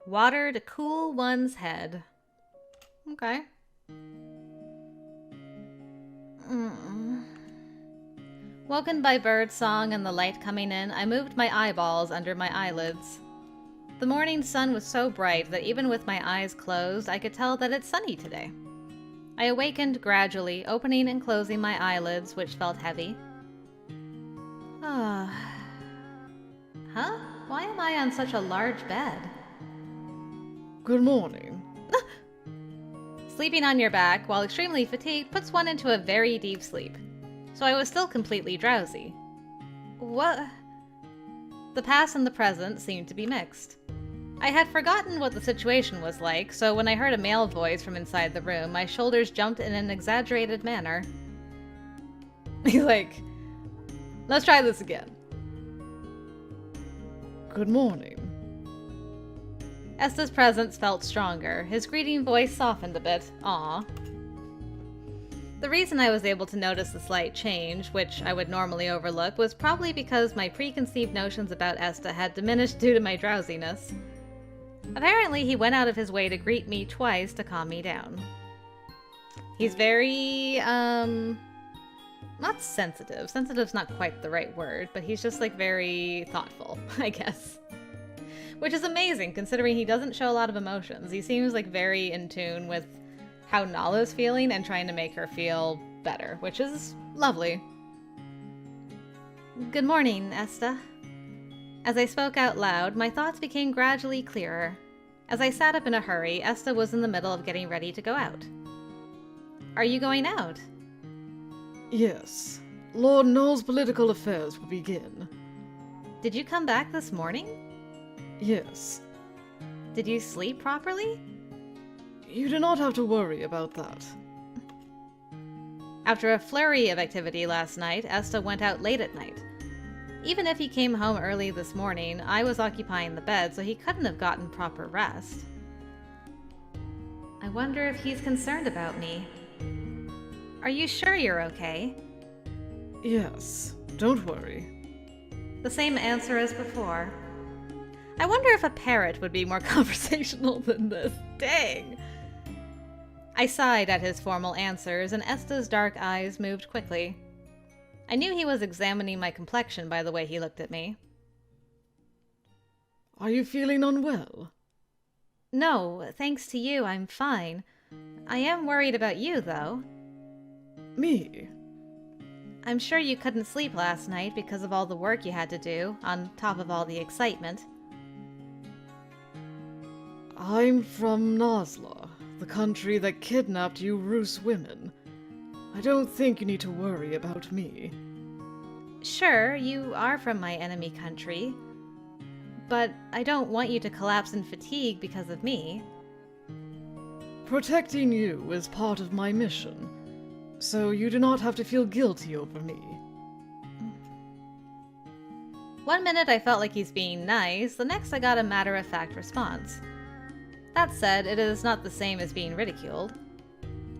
Water to cool one's head. Okay. Woken by birdsong and the light coming in, I moved my eyeballs under my eyelids. The morning sun was so bright that even with my eyes closed, I could tell that it's sunny today. I awakened gradually, opening and closing my eyelids, which felt heavy. Huh? Why am I on such a large bed? Good morning. Sleeping on your back, while extremely fatigued, puts one into a very deep sleep. So I was still completely drowsy. What? The past and the present seemed to be mixed. I had forgotten what the situation was like, so when I heard a male voice from inside the room, my shoulders jumped in an exaggerated manner. He's like, let's try this again. Good morning. Esta's presence felt stronger. His greeting voice softened a bit. Aw. The reason I was able to notice the slight change, which I would normally overlook, was probably because my preconceived notions about Esta had diminished due to my drowsiness. Apparently, he went out of his way to greet me twice to calm me down. He's very, not sensitive. Sensitive's not quite the right word, but he's just, like, very thoughtful, I guess. Which is amazing, considering he doesn't show a lot of emotions. He seems, like, very in tune with how Naala's feeling and trying to make her feel better, which is lovely. Good morning, Esta. As I spoke out loud, my thoughts became gradually clearer. As I sat up in a hurry, Esta was in the middle of getting ready to go out. Are you going out? Yes. Lord Nohl's political affairs will begin. Did you come back this morning? Yes. Did you sleep properly? You do not have to worry about that. After a flurry of activity last night, Esta went out late at night. Even if he came home early this morning, I was occupying the bed, so he couldn't have gotten proper rest. I wonder if he's concerned about me. Are you sure you're okay? Yes. Don't worry. The same answer as before. I wonder if a parrot would be more conversational than this. Dang! I sighed at his formal answers, and Esta's dark eyes moved quickly. I knew he was examining my complexion by the way he looked at me. Are you feeling unwell? No, thanks to you, I'm fine. I am worried about you, though. Me? I'm sure you couldn't sleep last night because of all the work you had to do, on top of all the excitement. I'm from Nasla, the country that kidnapped you Roos women. I don't think you need to worry about me. Sure, you are from my enemy country, but I don't want you to collapse in fatigue because of me. Protecting you is part of my mission, so you do not have to feel guilty over me. 1 minute I felt like he's being nice, the next I got a matter-of-fact response. That said, it is not the same as being ridiculed.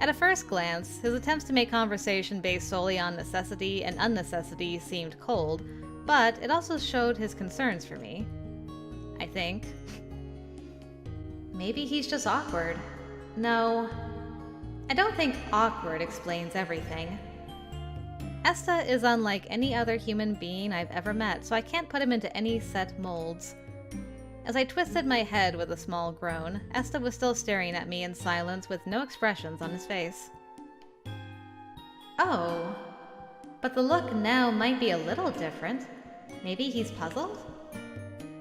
At a first glance, his attempts to make conversation based solely on necessity and unnecessity seemed cold, but it also showed his concerns for me. I think. Maybe he's just awkward. No, I don't think awkward explains everything. Esta is unlike any other human being I've ever met, so I can't put him into any set molds. As I twisted my head with a small groan, Esta was still staring at me in silence with no expressions on his face. Oh, but the look now might be a little different. Maybe he's puzzled?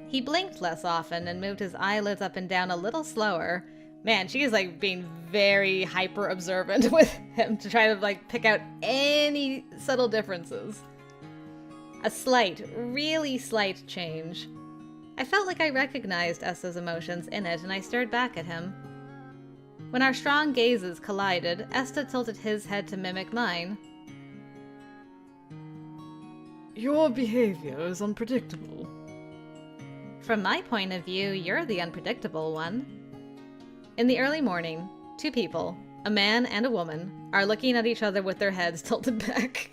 He blinked less often and moved his eyelids up and down a little slower. Man, she is like being very hyper observant with him to try to like pick out any subtle differences. A slight, really slight change. I felt like I recognized Esta's emotions in it, and I stared back at him. When our strong gazes collided, Esta tilted his head to mimic mine. Your behavior is unpredictable. From my point of view, you're the unpredictable one. In the early morning, two people, a man and a woman, are looking at each other with their heads tilted back.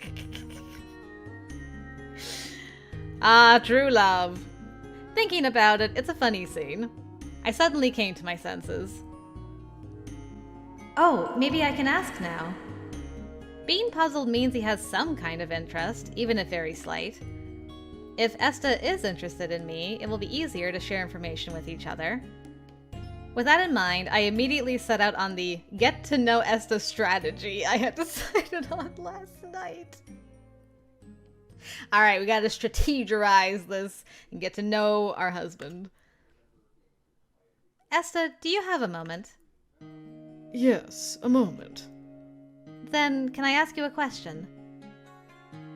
Ah, true love. Thinking about it, it's a funny scene. I suddenly came to my senses. Oh, maybe I can ask now. Being puzzled means he has some kind of interest, even if very slight. If Esta is interested in me, it will be easier to share information with each other. With that in mind, I immediately set out on the get to know Esta strategy I had decided on last night. Alright, we gotta strategize this and get to know our husband. Esta, do you have a moment? Yes, a moment. Then, can I ask you a question?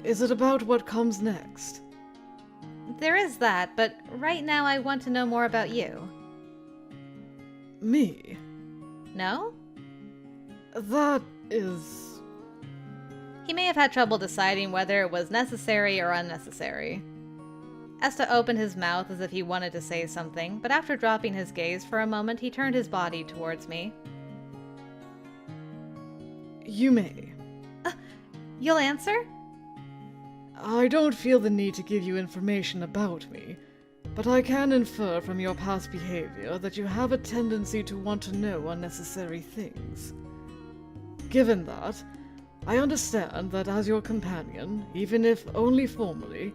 Is it about what comes next? There is that, but right now I want to know more about you. Me? No? That is... He may have had trouble deciding whether it was necessary or unnecessary. Esta opened his mouth as if he wanted to say something, but after dropping his gaze for a moment, he turned his body towards me. You may. You'll answer? I don't feel the need to give you information about me, but I can infer from your past behavior that you have a tendency to want to know unnecessary things. Given that, I understand that as your companion, even if only formally,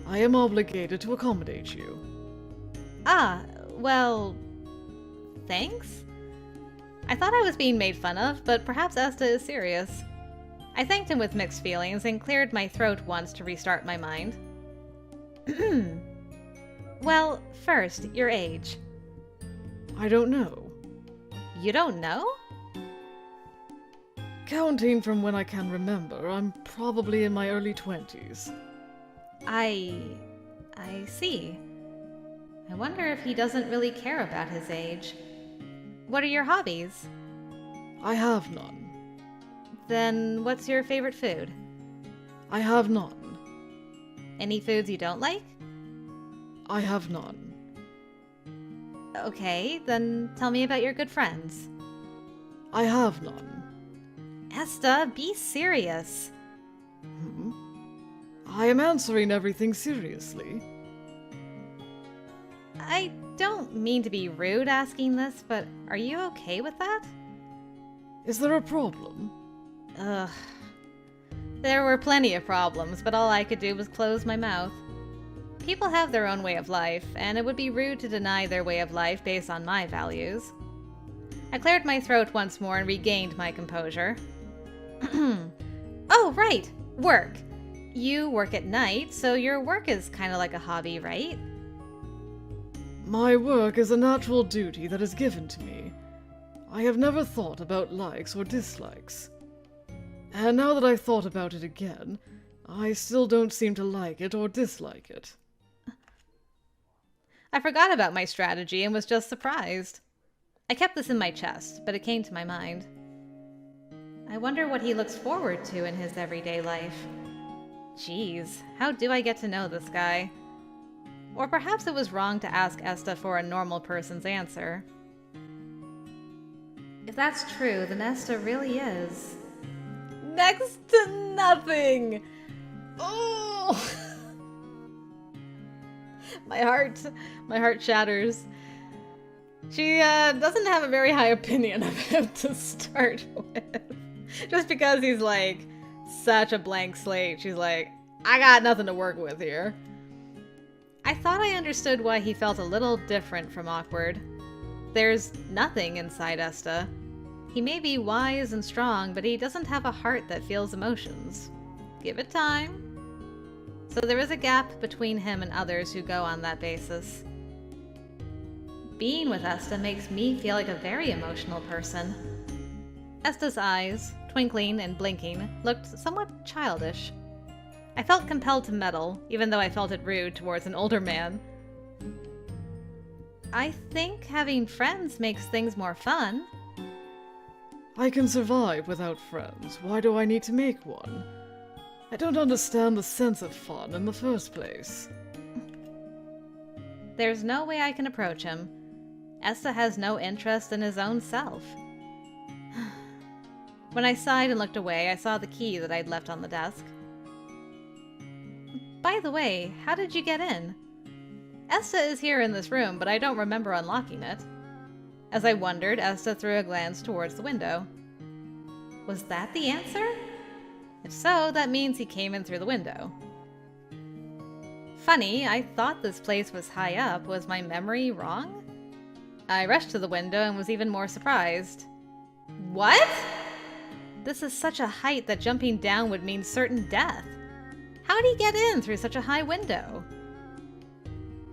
I am obligated to accommodate you. Ah, well... thanks? I thought I was being made fun of, but perhaps Esta is serious. I thanked him with mixed feelings and cleared my throat once to restart my mind. Well, first, your age. I don't know. You don't know? Counting from when I can remember, I'm probably in my early 20s. I see. I wonder if he doesn't really care about his age. What are your hobbies? I have none. Then what's your favorite food? I have none. Any foods you don't like? I have none. Okay, then tell me about your good friends. I have none. Esta, be serious. I am answering everything seriously. I don't mean to be rude asking this, but are you okay with that? Is there a problem? Ugh. There were plenty of problems, but all I could do was close my mouth. People have their own way of life, and it would be rude to deny their way of life based on my values. I cleared my throat once more and regained my composure. Oh, right! Work. You work at night, so your work is kind of like a hobby, right? My work is a natural duty that is given to me. I have never thought about likes or dislikes. And now that I've thought about it again, I still don't seem to like it or dislike it. I forgot about my strategy and was just surprised. I kept this in my chest, but it came to my mind. I wonder what he looks forward to in his everyday life. Jeez, how do I get to know this guy? Or perhaps it was wrong to ask Esta for a normal person's answer. If that's true, then Esta really is next to nothing! Oh! My heart shatters. She doesn't have a very high opinion of him to start with. Just because he's like such a blank slate, she's like, I got nothing to work with here. I thought I understood why he felt a little different from awkward. There's nothing inside Esta. He may be wise and strong, but he doesn't have a heart that feels emotions. Give it time. So there is a gap between him and others who go on that basis. Being with Esta makes me feel like a very emotional person. Esta's eyes, twinkling and blinking, looked somewhat childish. I felt compelled to meddle, even though I felt it rude towards an older man. I think having friends makes things more fun. I can survive without friends. Why do I need to make one? I don't understand the sense of fun in the first place. There's no way I can approach him. Esta has no interest in his own self. When I sighed and looked away, I saw the key that I'd left on the desk. By the way, how did you get in? Esta is here in this room, but I don't remember unlocking it. As I wondered, Esta threw a glance towards the window. Was that the answer? If so, that means he came in through the window. Funny, I thought this place was high up. Was my memory wrong? I rushed to the window and was even more surprised. What? This is such a height that jumping down would mean certain death. How'd he get in through such a high window?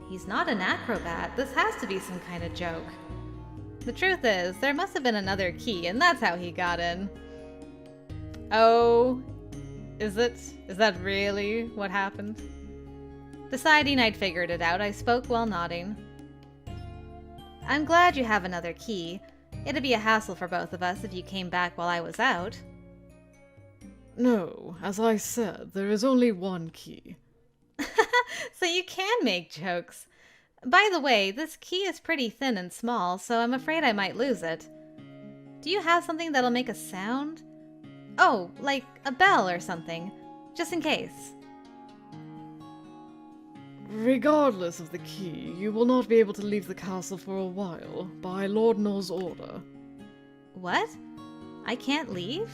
He's not an acrobat. This has to be some kind of joke. The truth is, there must have been another key, and that's how he got in. Oh, is it? Is that really what happened? Deciding I'd figured it out, I spoke while nodding. I'm glad you have another key. It'd be a hassle for both of us if you came back while I was out. No, as I said, there is only one key. So you can make jokes. By the way, this key is pretty thin and small, so I'm afraid I might lose it. Do you have something that'll make a sound? Oh, like a bell or something, just in case. Regardless of the key, you will not be able to leave the castle for a while, by Lord Nohl's order. What? I can't leave?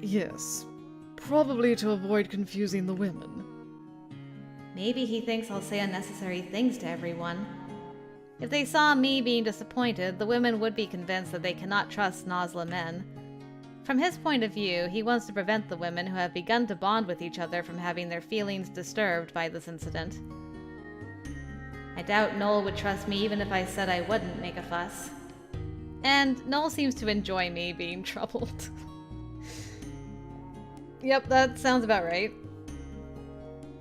Yes, probably to avoid confusing the women. Maybe he thinks I'll say unnecessary things to everyone. If they saw me being disappointed, the women would be convinced that they cannot trust Nasla men. From his point of view, he wants to prevent the women who have begun to bond with each other from having their feelings disturbed by this incident. I doubt Nohl would trust me even if I said I wouldn't make a fuss. And Nohl seems to enjoy me being troubled. Yep, that sounds about right.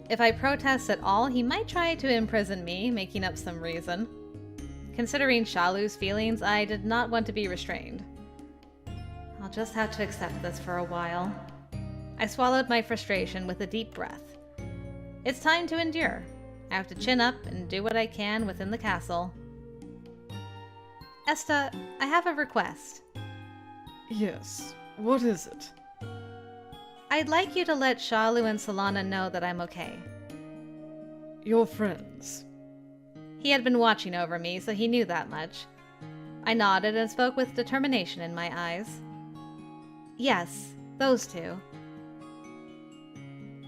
If I protest at all, he might try to imprison me, making up some reason. Considering Shalu's feelings, I did not want to be restrained. I'll just have to accept this for a while. I swallowed my frustration with a deep breath. It's time to endure. I have to chin up and do what I can within the castle. Esta, I have a request. Yes, what is it? I'd like you to let Shalu and Solana know that I'm okay. Your friends. He had been watching over me, so he knew that much. I nodded and spoke with determination in my eyes. Yes, those two.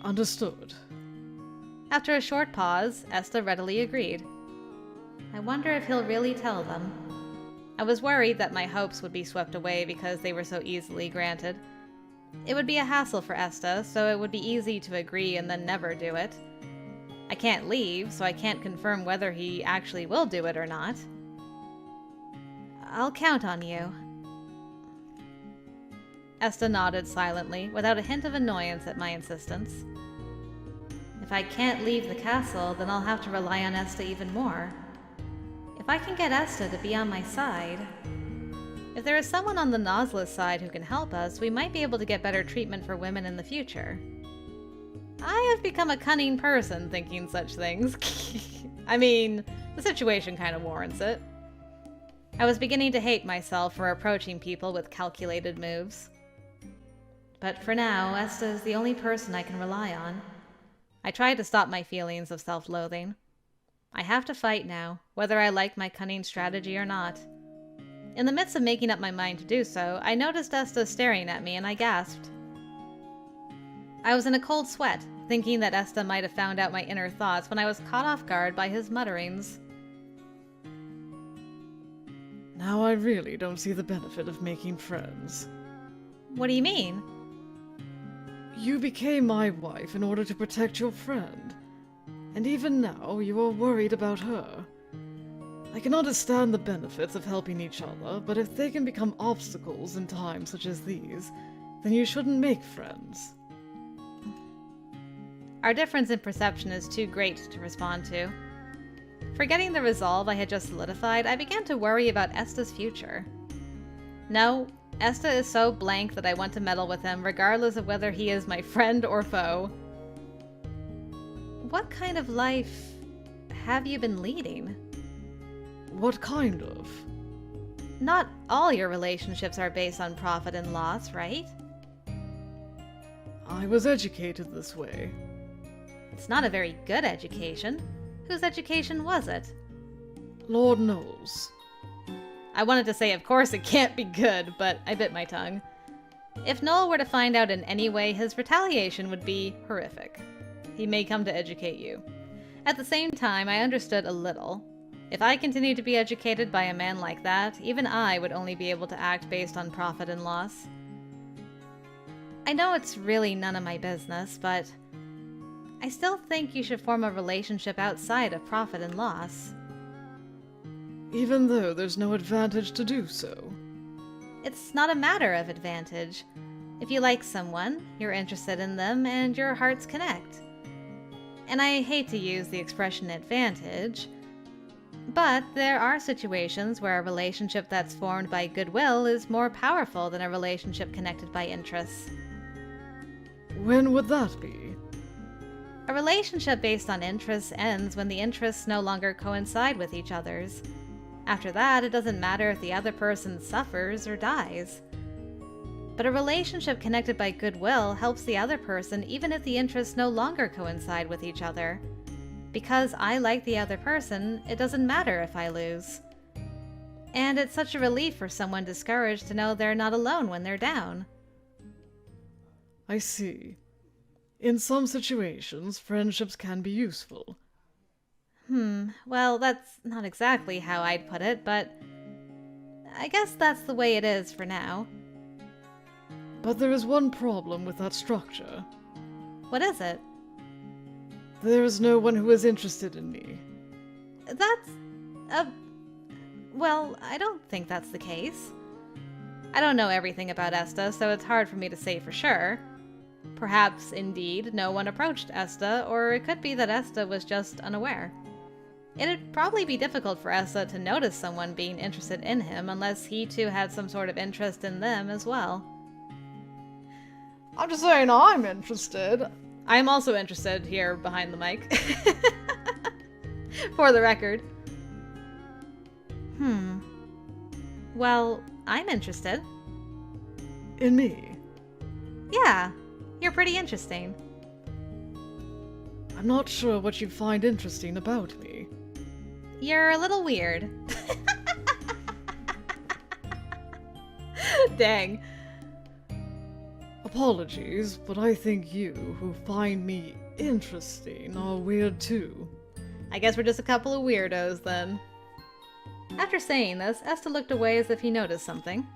Understood. After a short pause, Esta readily agreed. I wonder if he'll really tell them. I was worried that my hopes would be swept away because they were so easily granted. It would be a hassle for Esta, so it would be easy to agree and then never do it. I can't leave, so I can't confirm whether he actually will do it or not. I'll count on you. Esta nodded silently, without a hint of annoyance at my insistence. If I can't leave the castle, then I'll have to rely on Esta even more. If I can get Esta to be on my side... If there is someone on the Nasla side who can help us, we might be able to get better treatment for women in the future. I have become a cunning person thinking such things. I mean, the situation kind of warrants it. I was beginning to hate myself for approaching people with calculated moves. But for now, Esta is the only person I can rely on. I tried to stop my feelings of self-loathing. I have to fight now, whether I like my cunning strategy or not. In the midst of making up my mind to do so, I noticed Esta staring at me and I gasped. I was in a cold sweat, thinking that Esta might have found out my inner thoughts when I was caught off guard by his mutterings. Now I really don't see the benefit of making friends. What do you mean? You became my wife in order to protect your friend. And even now, you are worried about her. I can understand the benefits of helping each other, but if they can become obstacles in times such as these, then you shouldn't make friends. Our difference in perception is too great to respond to. Forgetting the resolve I had just solidified, I began to worry about Esta's future. No, Esta is so blank that I want to meddle with him regardless of whether he is my friend or foe. What kind of life have you been leading? What kind of? Not all your relationships are based on profit and loss, right? I was educated this way. It's not a very good education. Whose education was it? Lord Nohl's. I wanted to say, of course it can't be good, but I bit my tongue. If Nohl were to find out in any way, his retaliation would be horrific. He may come to educate you. At the same time, I understood a little. If I continued to be educated by a man like that, even I would only be able to act based on profit and loss. I know it's really none of my business, but I still think you should form a relationship outside of profit and loss. Even though there's no advantage to do so? It's not a matter of advantage. If you like someone, you're interested in them, and your hearts connect. And I hate to use the expression advantage, but there are situations where a relationship that's formed by goodwill is more powerful than a relationship connected by interests. When would that be? A relationship based on interests ends when the interests no longer coincide with each other's. After that, it doesn't matter if the other person suffers or dies. But a relationship connected by goodwill helps the other person even if the interests no longer coincide with each other. Because I like the other person, it doesn't matter if I lose. And it's such a relief for someone discouraged to know they're not alone when they're down. I see. In some situations, friendships can be useful. Well, that's not exactly how I'd put it, but I guess that's the way it is for now. But there is one problem with that structure. What is it? There is no one who is interested in me. Well, I don't think that's the case. I don't know everything about Esta, so it's hard for me to say for sure. Perhaps, indeed, no one approached Esta, or it could be that Esta was just unaware. It'd probably be difficult for Esta to notice someone being interested in him unless he too had some sort of interest in them as well. I'm just saying I'm interested. I'm also interested here behind the mic. For the record. Well, I'm interested. In me? Yeah, you're pretty interesting. I'm not sure what you'd find interesting about me. You're a little weird. Dang. Apologies, but I think you, who find me interesting, are weird too. I guess we're just a couple of weirdos then. After saying this, Esta looked away as if he noticed something.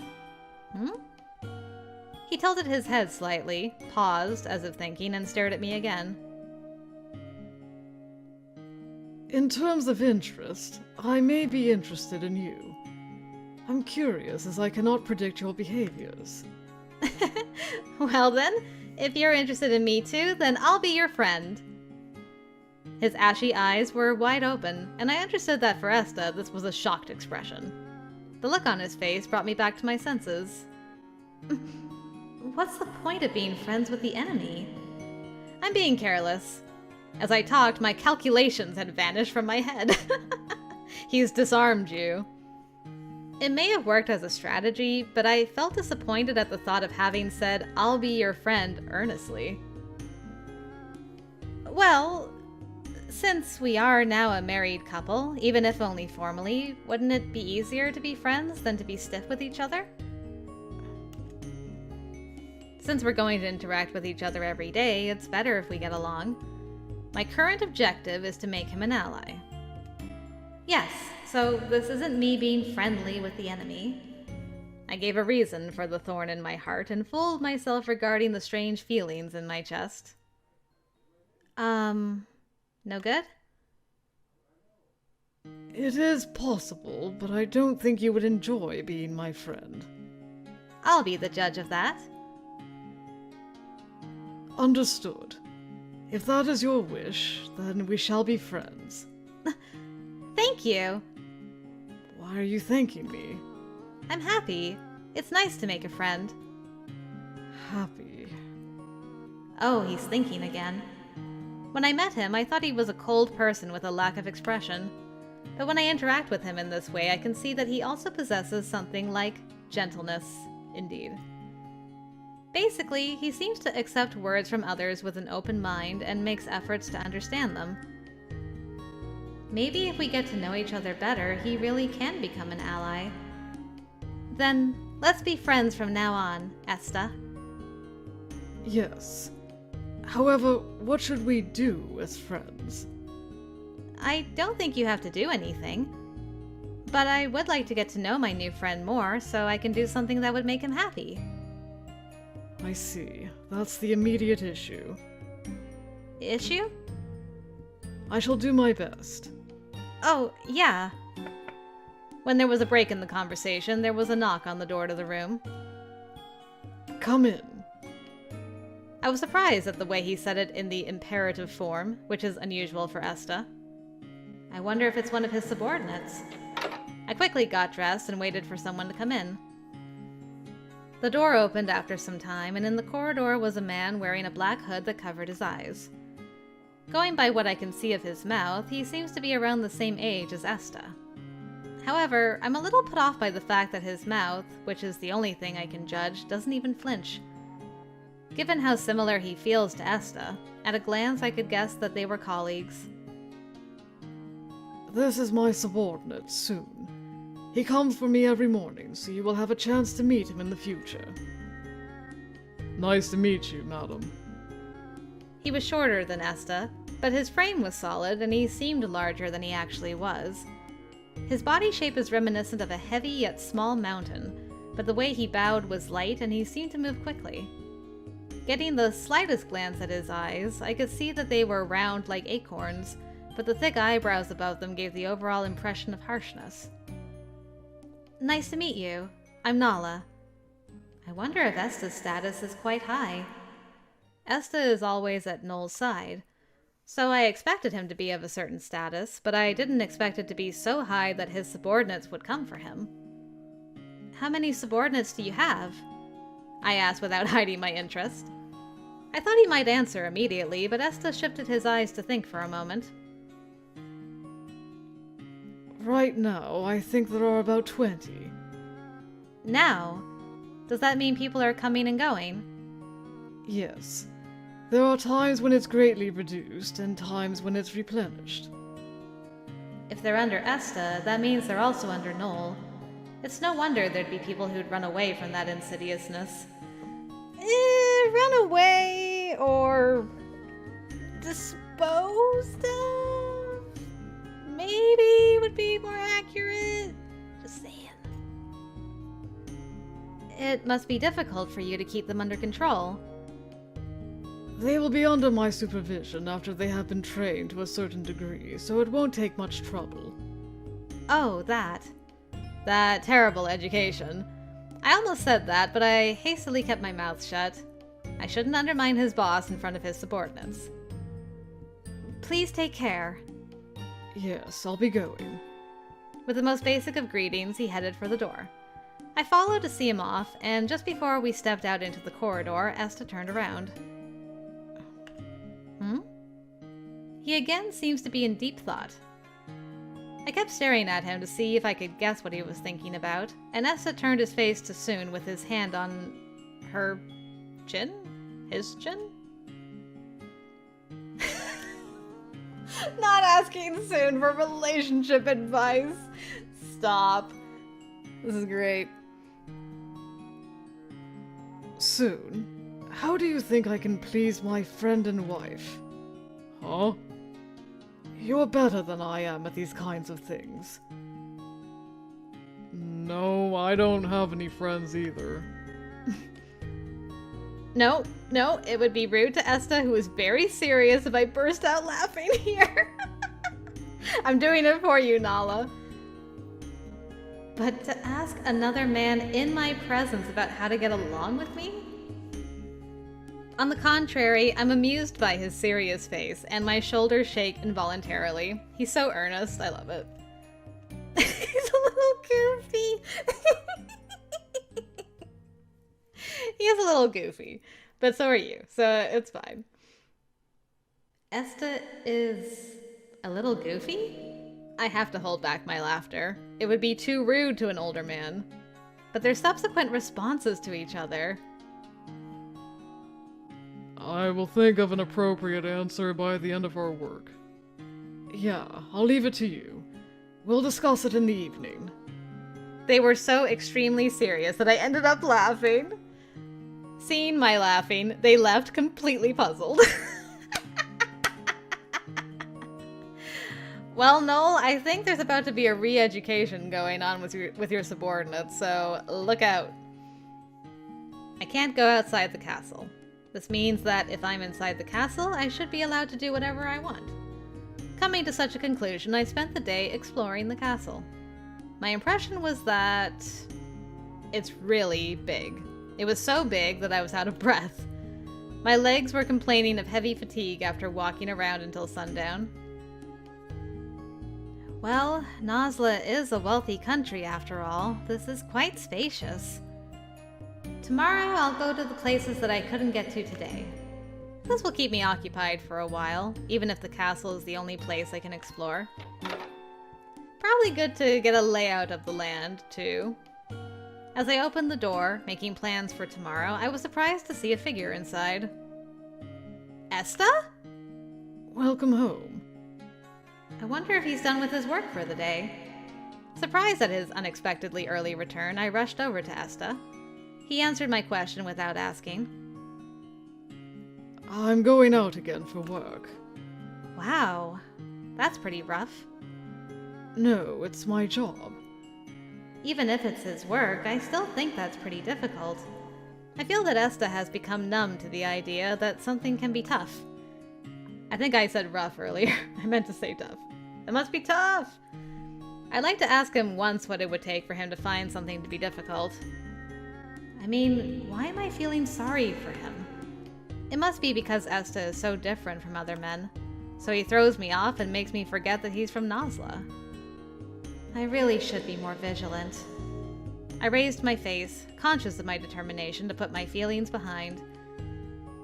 He tilted his head slightly, paused as if thinking, and stared at me again. In terms of interest, I may be interested in you. I'm curious as I cannot predict your behaviors. Well then, if you're interested in me too, then I'll be your friend. His ashy eyes were wide open, and I understood that for Esta this was a shocked expression. The look on his face brought me back to my senses. What's the point of being friends with the enemy? I'm being careless. As I talked, my calculations had vanished from my head. He's disarmed you. It may have worked as a strategy, but I felt disappointed at the thought of having said, "I'll be your friend," earnestly. Well, since we are now a married couple, even if only formally, wouldn't it be easier to be friends than to be stiff with each other? Since we're going to interact with each other every day, it's better if we get along. My current objective is to make him an ally. Yes, so this isn't me being friendly with the enemy. I gave a reason for the thorn in my heart and fooled myself regarding the strange feelings in my chest. No good? It is possible, but I don't think you would enjoy being my friend. I'll be the judge of that. Understood. If that is your wish, then we shall be friends. Thank you. Why are you thanking me? I'm happy. It's nice to make a friend. Happy. Oh, he's thinking again. When I met him, I thought he was a cold person with a lack of expression. But when I interact with him in this way, I can see that he also possesses something like gentleness, indeed. Basically, he seems to accept words from others with an open mind and makes efforts to understand them. Maybe if we get to know each other better, he really can become an ally. Then, let's be friends from now on, Esta. Yes. However, what should we do as friends? I don't think you have to do anything. But I would like to get to know my new friend more, so I can do something that would make him happy. I see. That's the immediate issue. Issue? I shall do my best. Oh, yeah. When there was a break in the conversation, there was a knock on the door to the room. Come in. I was surprised at the way he said it in the imperative form, which is unusual for Esta. I wonder if it's one of his subordinates. I quickly got dressed and waited for someone to come in. The door opened after some time, and in the corridor was a man wearing a black hood that covered his eyes. Going by what I can see of his mouth, he seems to be around the same age as Esta. However, I'm a little put off by the fact that his mouth, which is the only thing I can judge, doesn't even flinch. Given how similar he feels to Esta, at a glance I could guess that they were colleagues. This is my subordinate, Soon. He comes for me every morning, so you will have a chance to meet him in the future. Nice to meet you, madam. He was shorter than Esta, but his frame was solid and he seemed larger than he actually was. His body shape is reminiscent of a heavy yet small mountain, but the way he bowed was light and he seemed to move quickly. Getting the slightest glance at his eyes, I could see that they were round like acorns, but the thick eyebrows above them gave the overall impression of harshness. Nice to meet you. I'm Naala. I wonder if Esta's status is quite high. Esta is always at Nohl's side, so I expected him to be of a certain status, but I didn't expect it to be so high that his subordinates would come for him. How many subordinates do you have? I asked without hiding my interest. I thought he might answer immediately, but Esta shifted his eyes to think for a moment. Right now, I think there are about 20. Now? Does that mean people are coming and going? Yes. There are times when it's greatly reduced, and times when it's replenished. If they're under Esta, that means they're also under Nohl. It's no wonder there'd be people who'd run away from that insidiousness. Run away, or disposed of? Maybe would be more accurate. Just saying. It must be difficult for you to keep them under control. They will be under my supervision after they have been trained to a certain degree, so it won't take much trouble. Oh, that. That terrible education. I almost said that, but I hastily kept my mouth shut. I shouldn't undermine his boss in front of his subordinates. Please take care. Yes, I'll be going. With the most basic of greetings, he headed for the door. I followed to see him off, and just before we stepped out into the corridor, Esta turned around. He again seems to be in deep thought. I kept staring at him to see if I could guess what he was thinking about, and Esta turned his face to Soon with his hand on her chin? His chin? Not asking Soon for relationship advice. Stop. This is great. Soon, how do you think I can please my friend and wife? Huh? You're better than I am at these kinds of things. No, I don't have any friends either. No, it would be rude to Esta, who is very serious, if I burst out laughing here. I'm doing it for you, Naala. But to ask another man in my presence about how to get along with me? On the contrary, I'm amused by his serious face, and my shoulders shake involuntarily. He's so earnest, I love it. He's a little goofy. He is a little goofy, but so are you, so it's fine. Esta is a little goofy? I have to hold back my laughter. It would be too rude to an older man. But their subsequent responses to each other... I will think of an appropriate answer by the end of our work. Yeah, I'll leave it to you. We'll discuss it in the evening. They were so extremely serious that I ended up laughing. Seeing my laughing, they left completely puzzled. Well, Nohl, I think there's about to be a re-education going on with your subordinates, so look out. I can't go outside the castle. This means that if I'm inside the castle, I should be allowed to do whatever I want. Coming to such a conclusion, I spent the day exploring the castle. My impression was that it's really big. It was so big that I was out of breath. My legs were complaining of heavy fatigue after walking around until sundown. Well, Nasla is a wealthy country after all. This is quite spacious. Tomorrow I'll go to the places that I couldn't get to today. This will keep me occupied for a while, even if the castle is the only place I can explore. Probably good to get a layout of the land, too. As I opened the door, making plans for tomorrow, I was surprised to see a figure inside. Esta? Welcome home. I wonder if he's done with his work for the day. Surprised at his unexpectedly early return, I rushed over to Esta. He answered my question without asking. I'm going out again for work. Wow, that's pretty rough. No, it's my job. Even if it's his work, I still think that's pretty difficult. I feel that Esta has become numb to the idea that something can be tough. I think I said rough earlier. I meant to say tough. It must be tough! I'd like to ask him once what it would take for him to find something to be difficult. I mean, why am I feeling sorry for him? It must be because Esta is so different from other men, so he throws me off and makes me forget that he's from Nasla. I really should be more vigilant. I raised my face, conscious of my determination to put my feelings behind.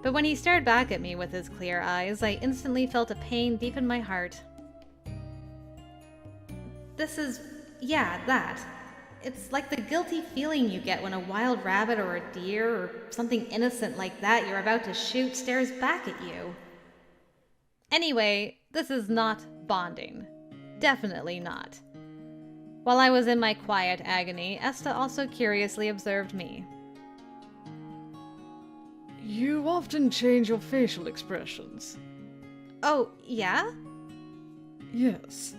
But when he stared back at me with his clear eyes, I instantly felt a pain deep in my heart. That. It's like the guilty feeling you get when a wild rabbit or a deer or something innocent like that you're about to shoot stares back at you. Anyway, this is not bonding. Definitely not. While I was in my quiet agony, Esta also curiously observed me. You often change your facial expressions. Oh, yeah? Yes.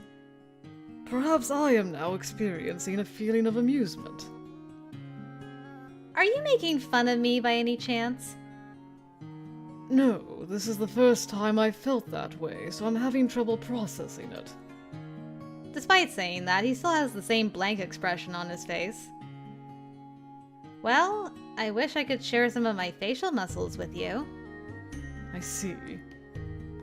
Perhaps I am now experiencing a feeling of amusement. Are you making fun of me by any chance? No, this is the first time I've felt that way, so I'm having trouble processing it. Despite saying that, he still has the same blank expression on his face. Well, I wish I could share some of my facial muscles with you. I see.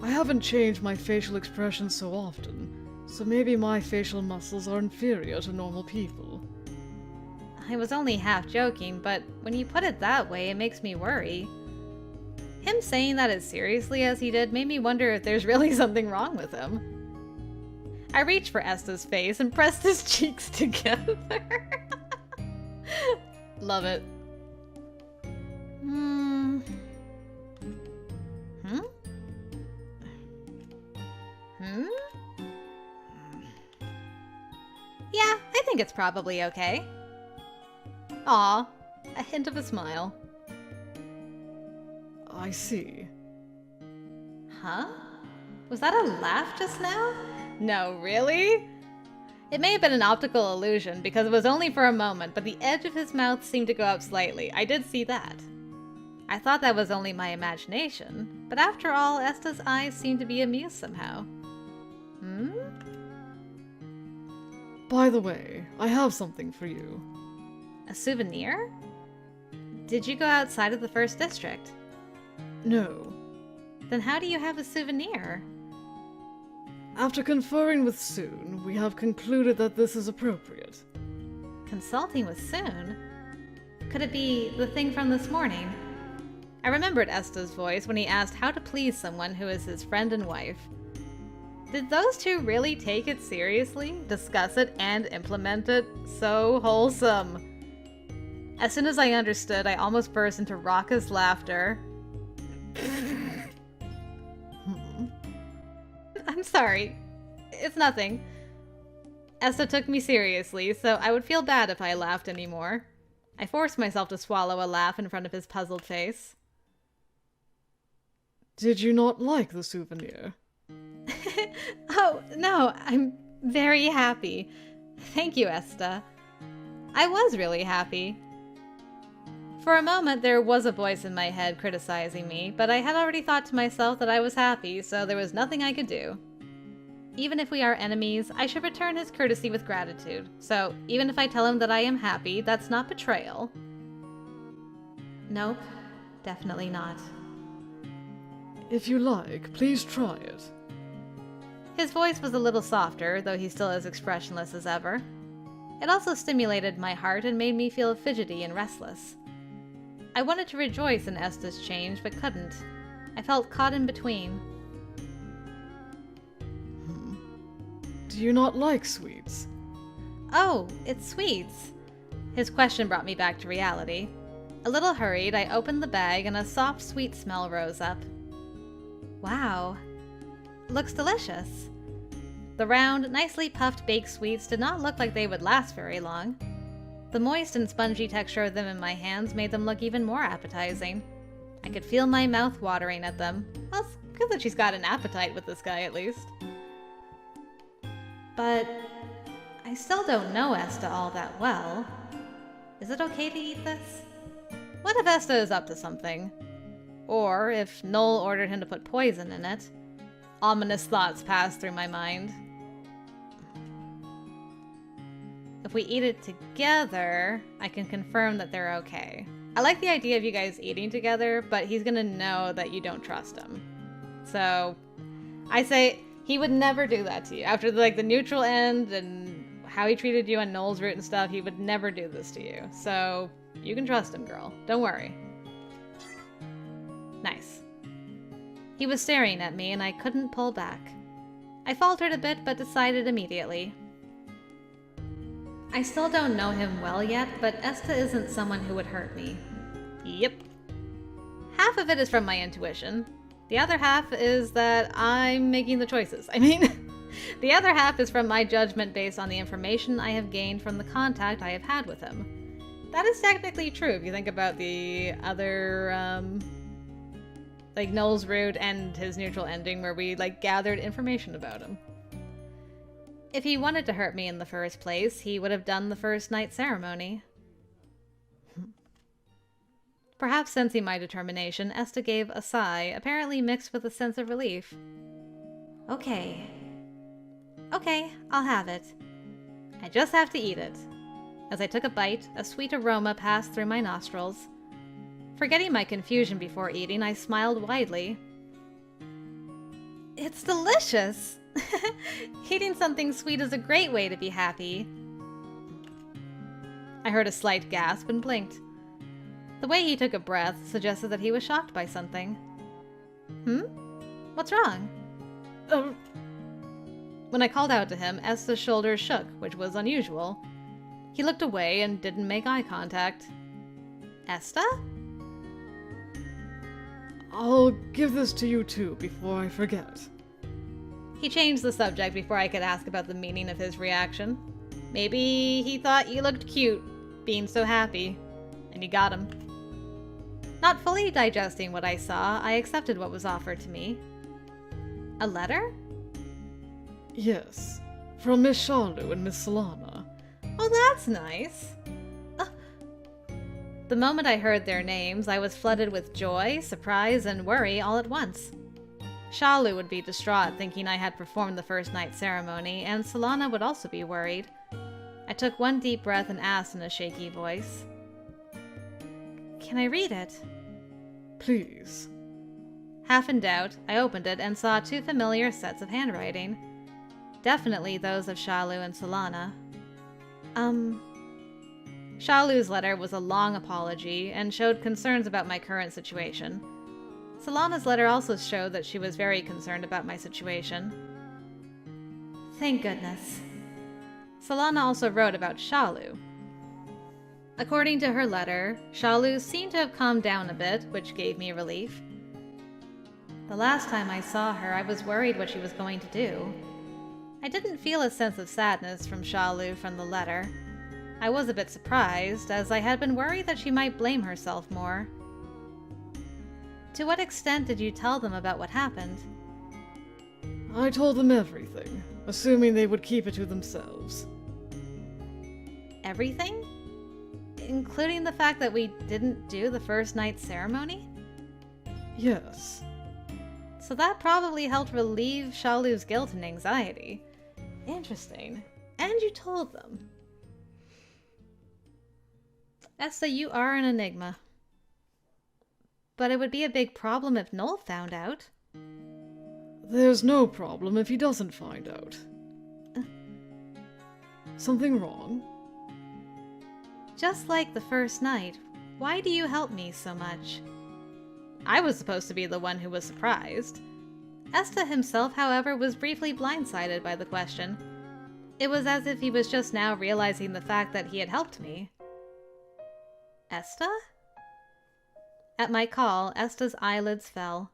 I haven't changed my facial expression so often, so maybe my facial muscles are inferior to normal people. I was only half joking, but when you put it that way, it makes me worry. Him saying that as seriously as he did made me wonder if there's really something wrong with him. I reached for Esta's face and pressed his cheeks together. Love it. Yeah, I think it's probably okay. Aw, a hint of a smile. I see. Huh? Was that a laugh just now? No, really? It may have been an optical illusion because it was only for a moment, but the edge of his mouth seemed to go up slightly. I did see that. I thought that was only my imagination, but after all, Esta's eyes seemed to be amused somehow. By the way, I have something for you. A souvenir? Did you go outside of the first district? No. Then how do you have a souvenir? After conferring with Soon, we have concluded that this is appropriate. Consulting with Soon? Could it be the thing from this morning? I remembered Esta's voice when he asked how to please someone who is his friend and wife. Did those two really take it seriously, discuss it, and implement it? So wholesome. As soon as I understood, I almost burst into raucous laughter. I'm sorry. It's nothing. Esta took me seriously, so I would feel bad if I laughed anymore. I forced myself to swallow a laugh in front of his puzzled face. Did you not like the souvenir? Oh, no, I'm very happy. Thank you, Esta. I was really happy. For a moment, there was a voice in my head criticizing me, but I had already thought to myself that I was happy, so there was nothing I could do. Even if we are enemies, I should return his courtesy with gratitude, so even if I tell him that I am happy, that's not betrayal. Nope, definitely not. If you like, please try it. His voice was a little softer, though he still as expressionless as ever. It also stimulated my heart and made me feel fidgety and restless. I wanted to rejoice in Esta's change, but couldn't. I felt caught in between. Do you not like sweets? Oh, it's sweets. His question brought me back to reality. A little hurried, I opened the bag and a soft, sweet smell rose up. Wow. Looks delicious. The round, nicely puffed baked sweets did not look like they would last very long. The moist and spongy texture of them in my hands made them look even more appetizing. I could feel my mouth watering at them. Well, it's good that she's got an appetite with this guy, at least. But I still don't know Esta all that well. Is it okay to eat this? What if Esta is up to something? Or if Nohl ordered him to put poison in it? Ominous thoughts passed through my mind. If we eat it together, I can confirm that they're okay. I like the idea of you guys eating together, but he's gonna know that you don't trust him. So, I say he would never do that to you. After the neutral end and how he treated you on Nohl's route and stuff, he would never do this to you. So, you can trust him, girl. Don't worry. Nice. He was staring at me and I couldn't pull back. I faltered a bit but decided immediately. I still don't know him well yet, but Esta isn't someone who would hurt me. Yep. Half of it is from my intuition. The other half is that I'm making the choices. The other half is from my judgment based on the information I have gained from the contact I have had with him. That is technically true if you think about the other, Nohl's route and his neutral ending where we, gathered information about him. If he wanted to hurt me in the first place, he would have done the first night ceremony. Perhaps sensing my determination, Esta gave a sigh, apparently mixed with a sense of relief. Okay. Okay, I'll have it. I just have to eat it. As I took a bite, a sweet aroma passed through my nostrils. Forgetting my confusion before eating, I smiled widely. It's delicious! Eating something sweet is a great way to be happy. I heard a slight gasp and blinked. The way he took a breath suggested that he was shocked by something. What's wrong? When I called out to him, Esta's shoulders shook, which was unusual. He looked away and didn't make eye contact. Esta? I'll give this to you too before I forget. He changed the subject before I could ask about the meaning of his reaction. Maybe he thought you looked cute, being so happy, and you got him. Not fully digesting what I saw, I accepted what was offered to me. A letter? Yes, from Miss Shalu and Miss Solana. Oh, that's nice. The moment I heard their names, I was flooded with joy, surprise, and worry all at once. Shalu would be distraught thinking I had performed the first night ceremony, and Solana would also be worried. I took one deep breath and asked in a shaky voice, "Can I read it?" Please. Half in doubt, I opened it and saw two familiar sets of handwriting. Definitely those of Shalu and Solana. Shalu's letter was a long apology and showed concerns about my current situation. Solana's letter also showed that she was very concerned about my situation. Thank goodness. Solana also wrote about Shalu. According to her letter, Shalu seemed to have calmed down a bit, which gave me relief. The last time I saw her, I was worried what she was going to do. I didn't feel a sense of sadness from Shalu from the letter. I was a bit surprised, as I had been worried that she might blame herself more. To what extent did you tell them about what happened? I told them everything, assuming they would keep it to themselves. Everything? Including the fact that we didn't do the first night's ceremony? Yes. So that probably helped relieve Shalu's guilt and anxiety. Interesting. And you told them. Esta, you are an enigma. But it would be a big problem if Nohl found out. There's no problem if he doesn't find out. Something wrong? Just like the first night, why do you help me so much? I was supposed to be the one who was surprised. Esta himself, however, was briefly blindsided by the question. It was as if he was just now realizing the fact that he had helped me. Esta? At my call, Esta's eyelids fell.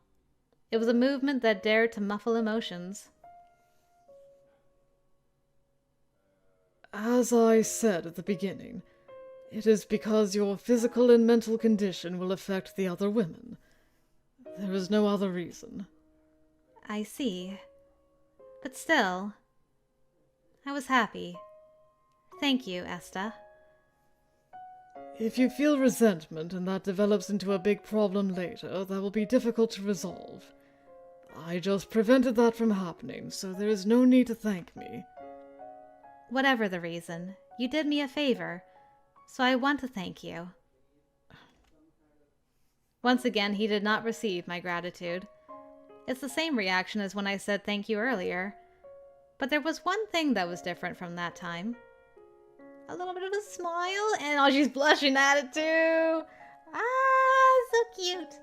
It was a movement that dared to muffle emotions. As I said at the beginning, it is because your physical and mental condition will affect the other women. There is no other reason. I see. But still, I was happy. Thank you, Esta. If you feel resentment and that develops into a big problem later, that will be difficult to resolve. I just prevented that from happening, so there is no need to thank me. Whatever the reason, you did me a favor, so I want to thank you. Once again, he did not receive my gratitude. It's the same reaction as when I said thank you earlier. But there was one thing that was different from that time. A little bit of a smile, and oh, she's blushing at it too. Ah, so cute.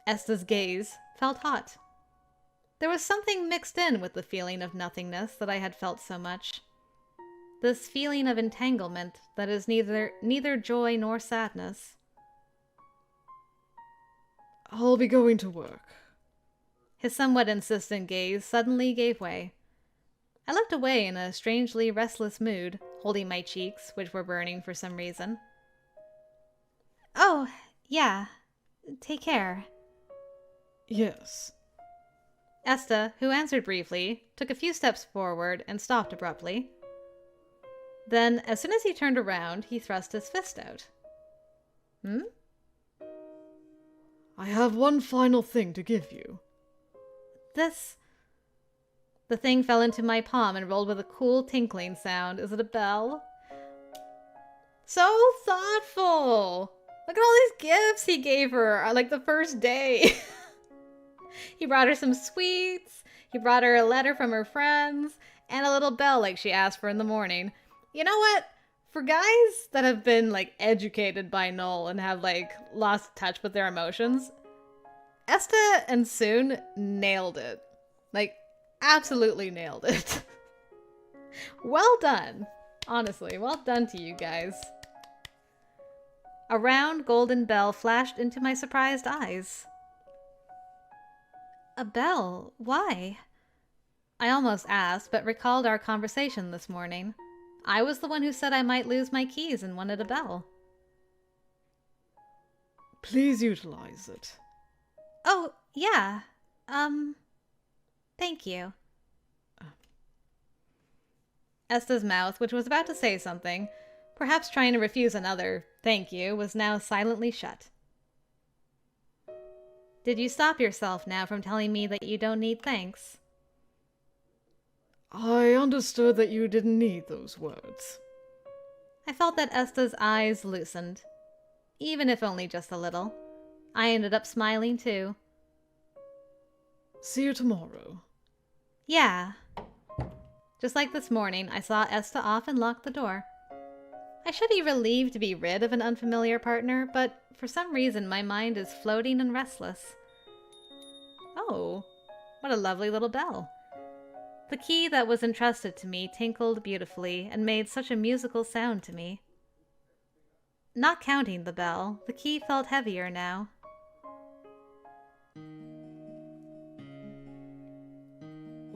Esta's gaze felt hot. There was something mixed in with the feeling of nothingness that I had felt so much. This feeling of entanglement that is neither joy nor sadness. I'll be going to work. His somewhat insistent gaze suddenly gave way. I looked away in a strangely restless mood, holding my cheeks, which were burning for some reason. Oh, yeah. Take care. Yes. Esta, who answered briefly, took a few steps forward and stopped abruptly. Then, as soon as he turned around, he thrust his fist out. I have one final thing to give you. The thing fell into my palm and rolled with a cool tinkling sound. Is it a bell? So thoughtful! Look at all these gifts he gave her on like the first day. He brought her some sweets, he brought her a letter from her friends, and a little bell like she asked for in the morning. You know what? For guys that have been like educated by Nohl and have like lost touch with their emotions, Esta and Soon nailed it. Like, absolutely nailed it. Well done. Honestly, well done to you guys. A round golden bell flashed into my surprised eyes. A bell? Why? I almost asked, but recalled our conversation this morning. I was the one who said I might lose my keys and wanted a bell. Please utilize it. Oh, yeah. Thank you. Esta's mouth, which was about to say something, perhaps trying to refuse another thank you, was now silently shut. Did you stop yourself now from telling me that you don't need thanks? I understood that you didn't need those words. I felt that Esta's eyes loosened, even if only just a little. I ended up smiling too. See you tomorrow. Yeah. Just like this morning, I saw Esta off and lock the door. I should be relieved to be rid of an unfamiliar partner, but for some reason my mind is floating and restless. Oh, what a lovely little bell. The key that was entrusted to me tinkled beautifully and made such a musical sound to me. Not counting the bell, the key felt heavier now.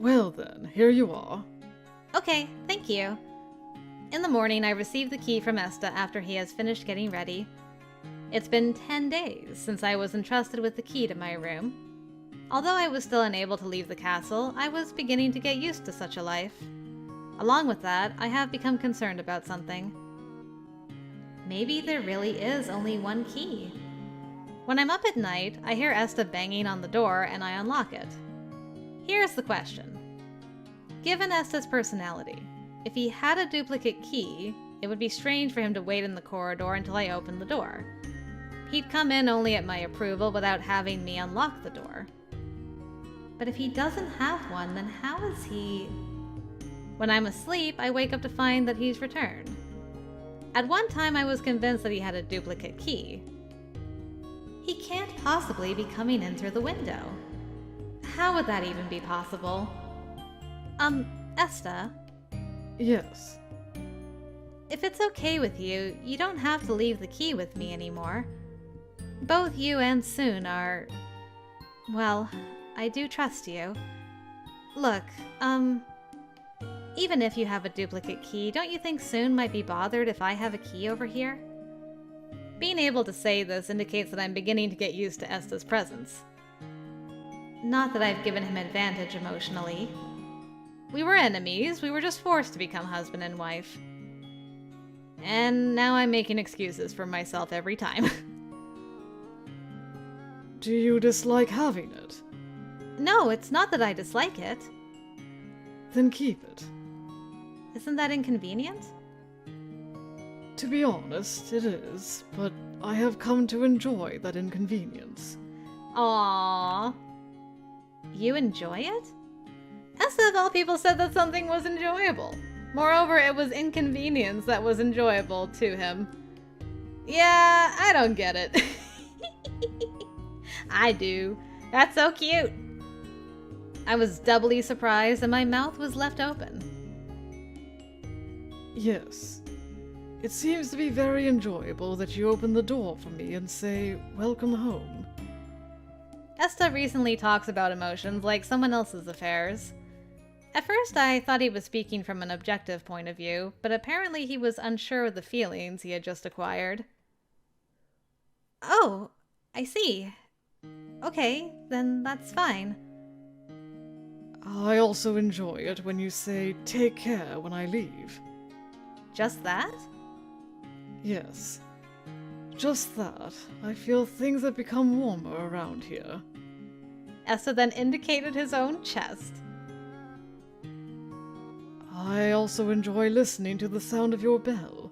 Well then, here you are. Okay, thank you. In the morning, I receive the key from Esta after he has finished getting ready. It's been 10 days since I was entrusted with the key to my room. Although I was still unable to leave the castle, I was beginning to get used to such a life. Along with that, I have become concerned about something. Maybe there really is only one key. When I'm up at night, I hear Esta banging on the door and I unlock it. Here's the question. Given Esta's personality, if he had a duplicate key, it would be strange for him to wait in the corridor until I opened the door. He'd come in only at my approval without having me unlock the door. But if he doesn't have one, then how is he... When I'm asleep, I wake up to find that he's returned. At one time, I was convinced that he had a duplicate key. He can't possibly be coming in through the window. How would that even be possible? Esta? Yes. If it's okay with you, you don't have to leave the key with me anymore. Both you and Soon are... Well, I do trust you. Look, even if you have a duplicate key, don't you think Soon might be bothered if I have a key over here? Being able to say this indicates that I'm beginning to get used to Esta's presence. Not that I've given him advantage emotionally. We were enemies, we were just forced to become husband and wife. And now I'm making excuses for myself every time. Do you dislike having it? No, it's not that I dislike it. Then keep it. Isn't that inconvenient? To be honest, it is, but I have come to enjoy that inconvenience. Aww. You enjoy it? Esta of all people said that something was enjoyable. Moreover, it was inconvenience that was enjoyable to him. Yeah, I don't get it. I do. That's so cute. I was doubly surprised and my mouth was left open. Yes. It seems to be very enjoyable that you open the door for me and say, "Welcome home." Esta recently talks about emotions like someone else's affairs. At first I thought he was speaking from an objective point of view, but apparently he was unsure of the feelings he had just acquired. Oh, I see. Okay, then that's fine. I also enjoy it when you say, "Take care" when I leave. Just that? Yes. Just that. I feel things have become warmer around here. Esta then indicated his own chest. I also enjoy listening to the sound of your bell.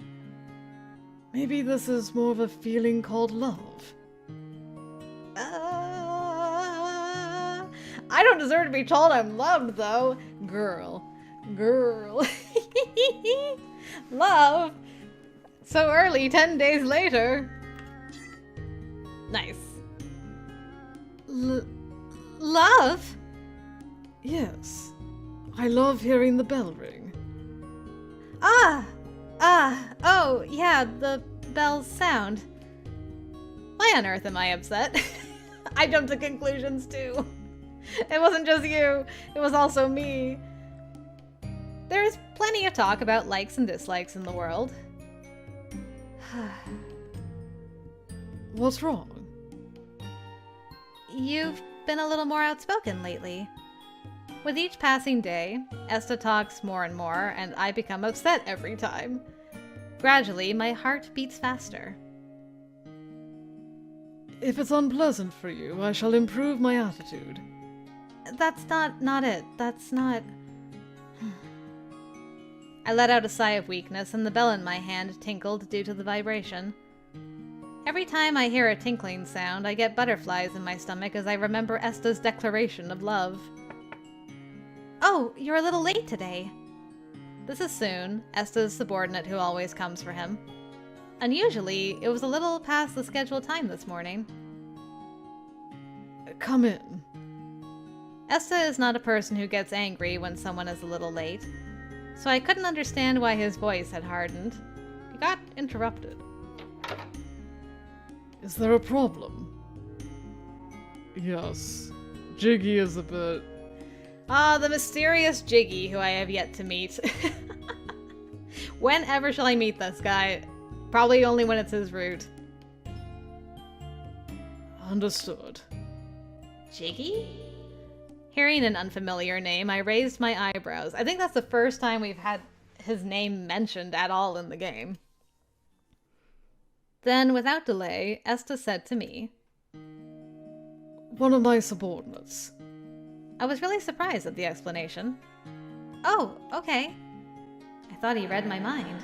Maybe this is more of a feeling called love. I don't deserve to be told I'm loved, though. Girl. Love? So early, 10 days later. Nice. Love? Yes. I love hearing the bell ring. Oh, yeah, the bell's sound. Why on earth am I upset? I jumped to conclusions, too. It wasn't just you, it was also me. There is plenty of talk about likes and dislikes in the world. What's wrong? You've been a little more outspoken lately. With each passing day, Esta talks more and more, and I become upset every time. Gradually, my heart beats faster. If it's unpleasant for you, I shall improve my attitude. That's not it. That's not... I let out a sigh of weakness, and the bell in my hand tinkled due to the vibration. Every time I hear a tinkling sound, I get butterflies in my stomach as I remember Esta's declaration of love. Oh, you're a little late today. This is Soon, Esta's subordinate who always comes for him. Unusually, it was a little past the scheduled time this morning. Come in. Esta is not a person who gets angry when someone is a little late, so I couldn't understand why his voice had hardened. He got interrupted. Is there a problem? Yes. Jiggy is a bit... Ah, the mysterious Jiggy, who I have yet to meet. Whenever shall I meet this guy? Probably only when it's his route. Understood. Jiggy? Hearing an unfamiliar name, I raised my eyebrows. I think that's the first time we've had his name mentioned at all in the game. Then, without delay, Esta said to me, One of my subordinates. I was really surprised at the explanation. Oh, okay. I thought he read my mind.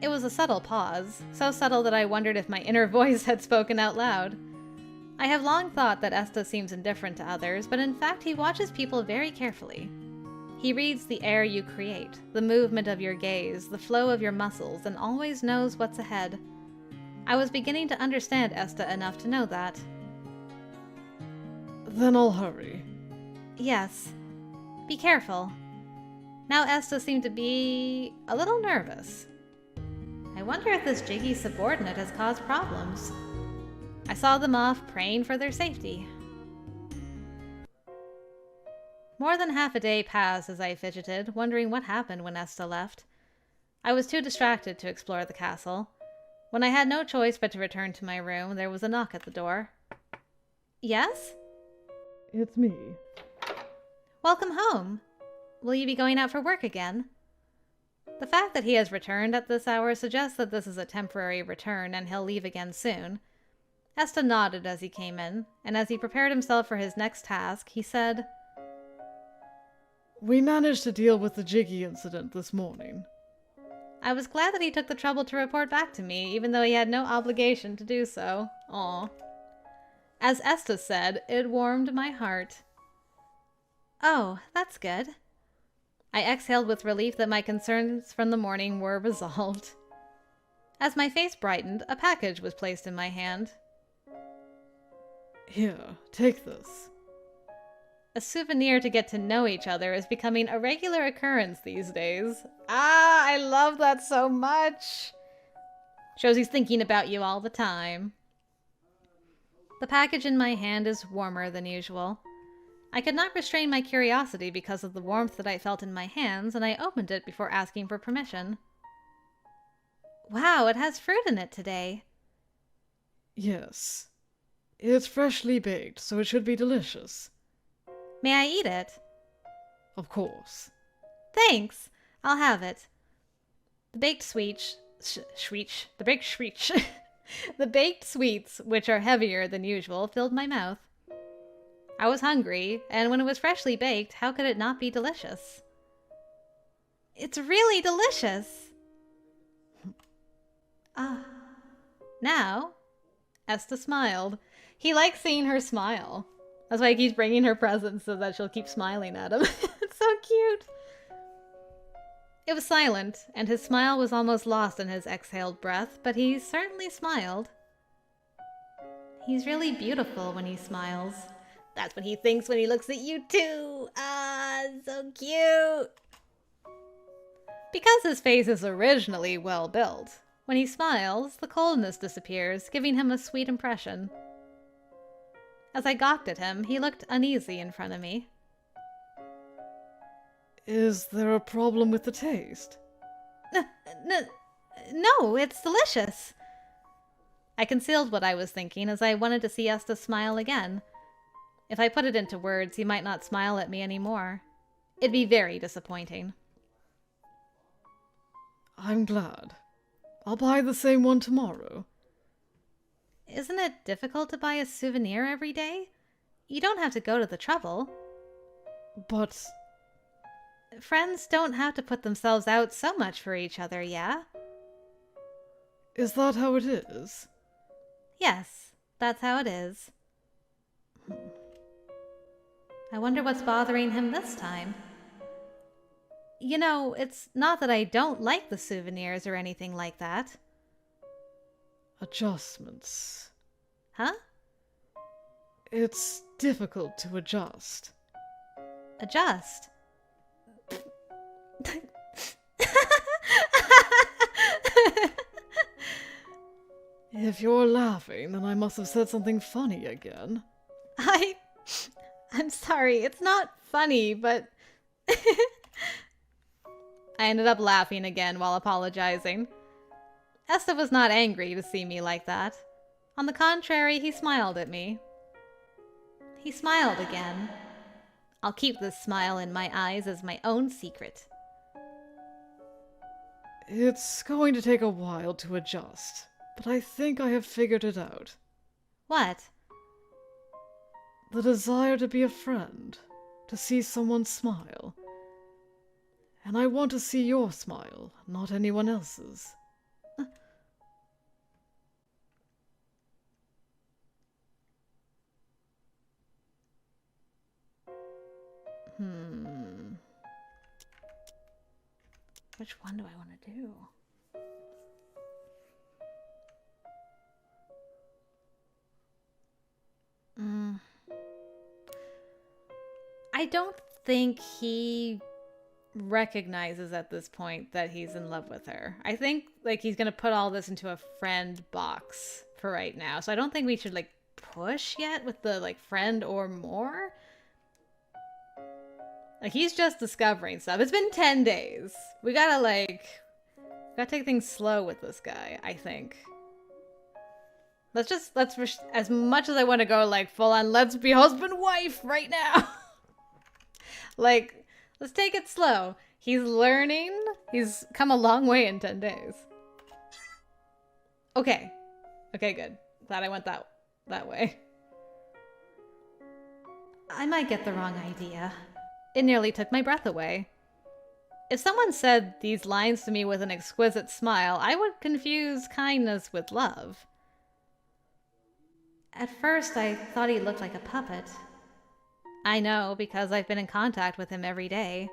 It was a subtle pause, so subtle that I wondered if my inner voice had spoken out loud. I have long thought that Esta seems indifferent to others, but in fact he watches people very carefully. He reads the air you create, the movement of your gaze, the flow of your muscles, and always knows what's ahead. I was beginning to understand Esta enough to know that. Then I'll hurry. Yes. Be careful. Now Esta seemed to be a little nervous. I wonder if this Jiggy subordinate has caused problems. I saw them off, praying for their safety. More than half a day passed as I fidgeted, wondering what happened when Esta left. I was too distracted to explore the castle. When I had no choice but to return to my room, there was a knock at the door. Yes? It's me. Welcome home. Will you be going out for work again? The fact that he has returned at this hour suggests that this is a temporary return and he'll leave again soon. Esta nodded as he came in, and as he prepared himself for his next task, he said, We managed to deal with the Jiggy incident this morning. I was glad that he took the trouble to report back to me, even though he had no obligation to do so. Aw. As Esta said, it warmed my heart. Oh, that's good. I exhaled with relief that my concerns from the morning were resolved. As my face brightened, a package was placed in my hand. Here, take this. A souvenir to get to know each other is becoming a regular occurrence these days. Ah, I love that so much. Shows he's thinking about you all the time. The package in my hand is warmer than usual. I could not restrain my curiosity because of the warmth that I felt in my hands, and I opened it before asking for permission. Wow, it has fruit in it today. Yes. It's freshly baked, so it should be delicious. May I eat it? Of course. Thanks. I'll have it. The baked The baked sweets, which are heavier than usual, filled my mouth. I was hungry, and when it was freshly baked, how could it not be delicious? It's really delicious! Ah. Now, Esta smiled. He likes seeing her smile. That's why he keeps bringing her presents so that she'll keep smiling at him. It's so cute! It was silent, and his smile was almost lost in his exhaled breath, but he certainly smiled. He's really beautiful when he smiles. That's what he thinks when he looks at you too! Ah, so cute! Because his face is originally well built, when he smiles, the coldness disappears, giving him a sweet impression. As I gawked at him, he looked uneasy in front of me. Is there a problem with the taste? No, it's delicious. I concealed what I was thinking as I wanted to see Esta smile again. If I put it into words, he might not smile at me anymore. It'd be very disappointing. I'm glad. I'll buy the same one tomorrow. Isn't it difficult to buy a souvenir every day? You don't have to go to the trouble. But friends don't have to put themselves out so much for each other, yeah? is that how it is? Yes, that's how it is. I wonder what's bothering him this time. You know, it's not that I don't like the souvenirs or anything like that. Adjustments. Huh? It's difficult to adjust. Adjust? If you're laughing, then I must have said something funny again. I'm sorry, it's not funny, but... I ended up laughing again while apologizing. Esta was not angry to see me like that. On the contrary, he smiled at me. He smiled again. I'll keep this smile in my eyes as my own secret. It's going to take a while to adjust, but I think I have figured it out. What? The desire to be a friend, to see someone smile. And I want to see your smile, not anyone else's. Which one do I want to do? I don't think he recognizes at this point that he's in love with her. I think like he's gonna put all this into a friend box for right now. So I don't think we should like push yet with the like friend or more. Like he's just discovering stuff. It's been 10 days. We gotta take things slow with this guy, I think. Let's as much as I want to go like full on let's be husband wife right now. Like, let's take it slow. He's learning. He's come a long way in 10 days. Okay. Okay, good. Glad I went that way. I might get the wrong idea. It nearly took my breath away. If someone said these lines to me with an exquisite smile, I would confuse kindness with love. At first, I thought he looked like a puppet. I know, because I've been in contact with him every day.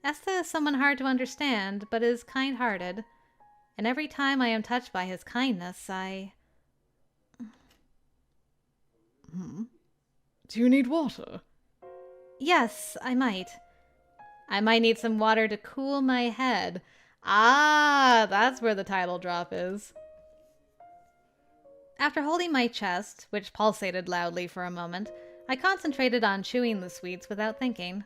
Esta is someone hard to understand, but is kind-hearted. And every time I am touched by his kindness, I... Do you need water? Yes, I might. I might need some water to cool my head. Ah, that's where the title drop is. After holding my chest, which pulsated loudly for a moment, I concentrated on chewing the sweets without thinking.